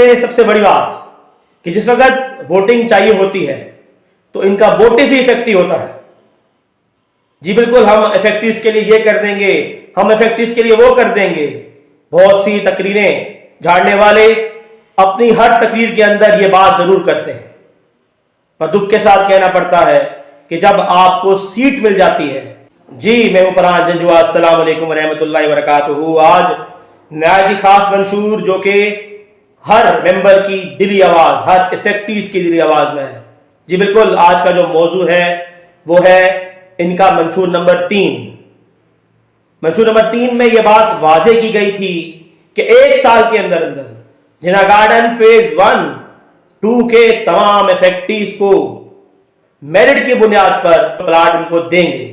से सबसे बड़ी बात कि जिस वक्त वोटिंग चाहिए होती है तो इनका वोटिंग भी इफेक्टिव होता है। जी बिल्कुल, हम इफेक्टिव्स के लिए ये कर देंगे, हम इफेक्टिव्स के लिए वो कर देंगे। बहुत सी तकरीरें झाड़ने वाले अपनी हर तकरीर के अंदर ये बात जरूर करते हैं, पर दुख के साथ कहना पड़ता है कि जब आपको सीट मिल जाती है। जी मैं हूं फरहान जंजुआ, अस्सलाम वालेकुम रहमतुल्लाहि व बरकातुहू। आज नहायत ही खास मंशूर जो कि हर मेंबर की दिली आवाज, हर इफेक्टिव्स की दिली आवाज में है। जी बिल्कुल, आज का जो मौजू है वो है इनका मंशूर नंबर 3। मंशूर नंबर 3 में यह बात वाजे की गई थी कि एक साल के अंदर अंदर जिना गार्डन फेज 1, 2 के तमाम इफेक्टिव्स को मेरिट की बुनियाद पर प्लाट उनको देंगे।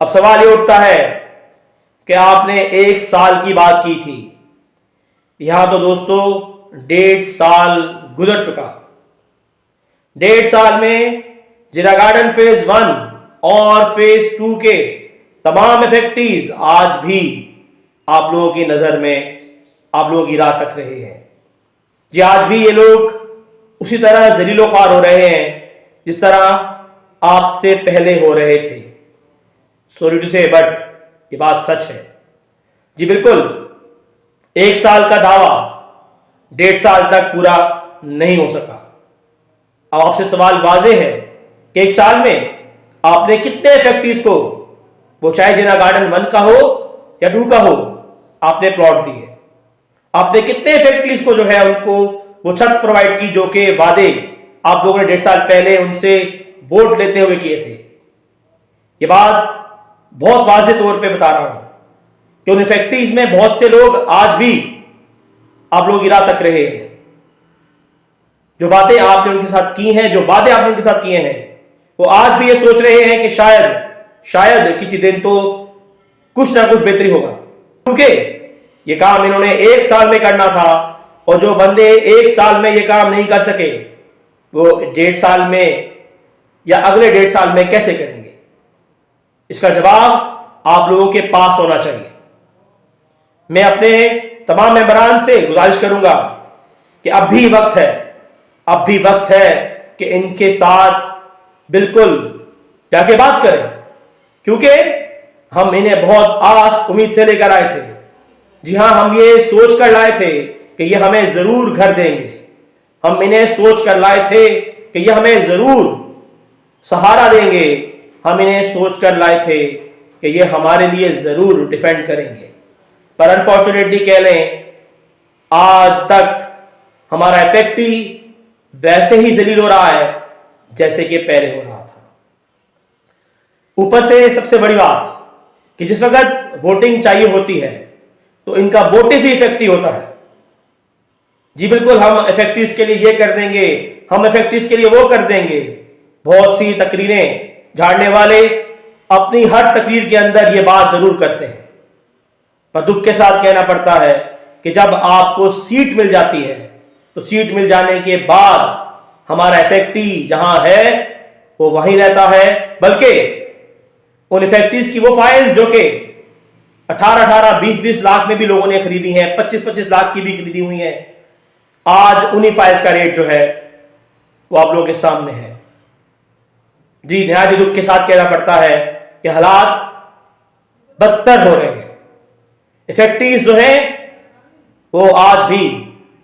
अब सवाल ये उठता है कि आपने एक साल की बात की थी, यहां तो दोस्तों 1.5 साल गुजर चुका। 1.5 साल में जिना गार्डन फेज 1 और फेज 2 के तमाम इफेक्टिव्स आज भी आप लोगों की नजर में, आप लोगों की राह तक रहे हैं। जी आज भी ये लोग उसी तरह जलीलो ख्वार हो रहे हैं जिस तरह आपसे पहले हो रहे थे। सॉरी टू से, बट ये बात सच है। जी बिल्कुल, 1 साल का दावा 1.5 साल तक पूरा नहीं हो सका। अब आपसे सवाल वाजे है कि 1 साल में आपने कितने इफेक्टिव्स को, वो चाहे जिना गार्डन 1 का हो या 2 का हो, आपने प्लॉट दिए। आपने कितने इफेक्टिव्स को जो है उनको वो छत प्रोवाइड की जो कि वादे आप लोगों ने 1.5 साल पहले उनसे वोट लेते हुए किए थे। ये बात बहुत वाज़े तौर पे बता रहा हूं कि उन इफेक्टिव्स में बहुत से लोग आज भी आप लोग गिरा तक रहे हैं। जो बातें आपने उनके साथ की हैं, जो वादे आपने उनके साथ किए हैं, वो आज भी ये सोच रहे हैं कि शायद किसी दिन तो कुछ ना कुछ बेहतरी होगा, क्योंकि ये काम इन्होंने 1 साल में करना था और जो बंदे 1 साल में ये काम नहीं कर सके वो 1.5 साल में या अगले 1.5 साल में कैसे करेंगे? इसका जवाब आप लोगों के पास होना चाहिए। मैं अपने तमाम मेंबरान से गुजारिश करूंगा कि अब भी वक्त है, अब भी वक्त है कि इनके साथ बिल्कुल जाके बात करें, क्योंकि हम इन्हें बहुत आस उम्मीद से लेकर आए थे। जी हां, हम ये सोच कर लाए थे कि ये हमें जरूर घर देंगे। हम इन्हें सोच कर लाए थे कि ये हमें जरूर सहारा देंगे। हम इन्हें सोच कर लाए थे कि ये हमारे लिए जरूर डिफेंड करेंगे, पर अनफॉर्चुनेटली कह लें आज तक हमारा इफेक्टिव वैसे ही जलील हो रहा है जैसे कि पहले हो रहा था। ऊपर से सबसे बड़ी बात कि जिस वक्त वोटिंग चाहिए होती है तो इनका वोटिंग भी इफेक्टिव होता है। जी बिल्कुल, हम इफेक्टिव्स के लिए ये कर देंगे, हम इफेक्टिव्स के लिए वो कर देंगे। बहुत सी तकरीरें झाड़ने वाले अपनी हर तकरीर के अंदर ये बात जरूर करते हैं, पर दुख के साथ कहना पड़ता है कि जब आपको सीट मिल जाती है तो सीट मिल जाने के बाद हमारा इफेक्टिव जहां है वो वहीं रहता है, बल्कि उन इफेक्टिव्स की वो फाइल्स जो कि 18-18, 20-20 लाख में भी लोगों ने खरीदी हैं, 25-25 लाख की भी खरीदी हुई हैं, आज उन्हीं फाइल्स का रेट जो है वो आप लोगों के सामने है। जी नहायत ही दुख के साथ कहना पड़ता है कि हालात बदतर हो रहे हैं। इफेक्टिव्स जो हैं वो आज भी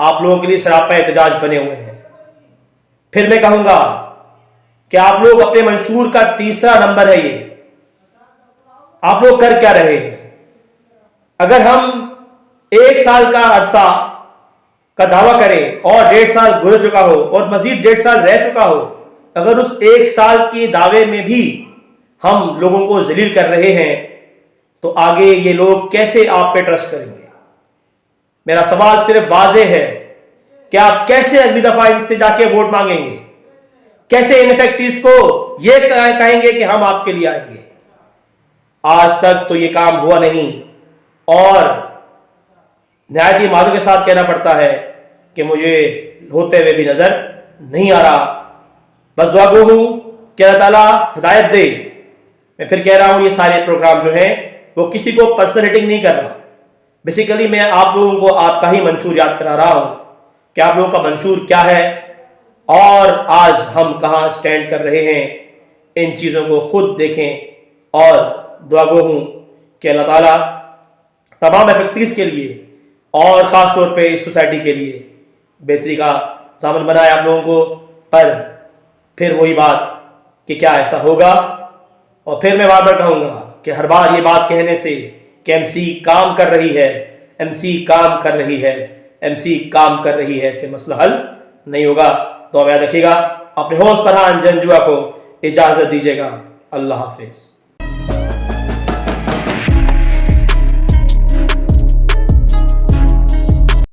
आप लोगों के लिए सरापा एहतजाज बने हुए हैं। फिर मैं कहूंगा कि आप लोग अपने मंशूर का तीसरा नंबर है ये, आप लोग कर क्या रहे हैं? अगर हम 1 साल का अरसा का दावा करें और 1.5 साल गुजर चुका हो और मजीद 1.5 साल रह चुका हो, अगर उस 1 साल के दावे में भी हम लोगों को जलील कर रहे हैं तो आगे ये लोग कैसे आप पे ट्रस्ट करेंगे? मेरा सवाल सिर्फ वाजे है कि आप कैसे अगली दफा इनसे जाके वोट मांगेंगे? कैसे इन इफेक्टिव्स को ये कहेंगे कि हम आपके लिए आएंगे? आज तक तो ये काम हुआ नहीं और नहायत ही मादों के साथ कहना पड़ता है कि मुझे होते हुए भी नजर नहीं आ रहा। बस दुआ गो हूं कि अल्लाह ताला हिदायत दे। मैं फिर कह रहा हूं, ये सारे प्रोग्राम जो हैं वो किसी को पर्सनल रेटिंग नहीं कर रहा, बेसिकली मैं आप लोगों को आपका ही मंशूर याद करा रहा हूं कि आप लोगों का मंशूर क्या है और आज हम कहाँ स्टैंड कर रहे हैं। इन चीज़ों को खुद देखें और दुआ गो हूँ कि अल्लाह ताला तमाम इफेक्टिव्स के लिए और ख़ास तौर पे इस सोसाइटी के लिए बेहतरी का सामान बनाए आप लोगों को। पर फिर वही बात कि क्या ऐसा होगा, और फिर मैं बार बार कहूँगा कि हर बार ये बात कहने से कि एमसी काम कर रही है, एमसी काम कर रही है, एमसी काम कर रही है, से मसला हल नहीं होगा। तो याद रखिएगा, अपने होश फरहान जंजुआ को इजाज़त दीजिएगा। अल्लाह हाफिज़।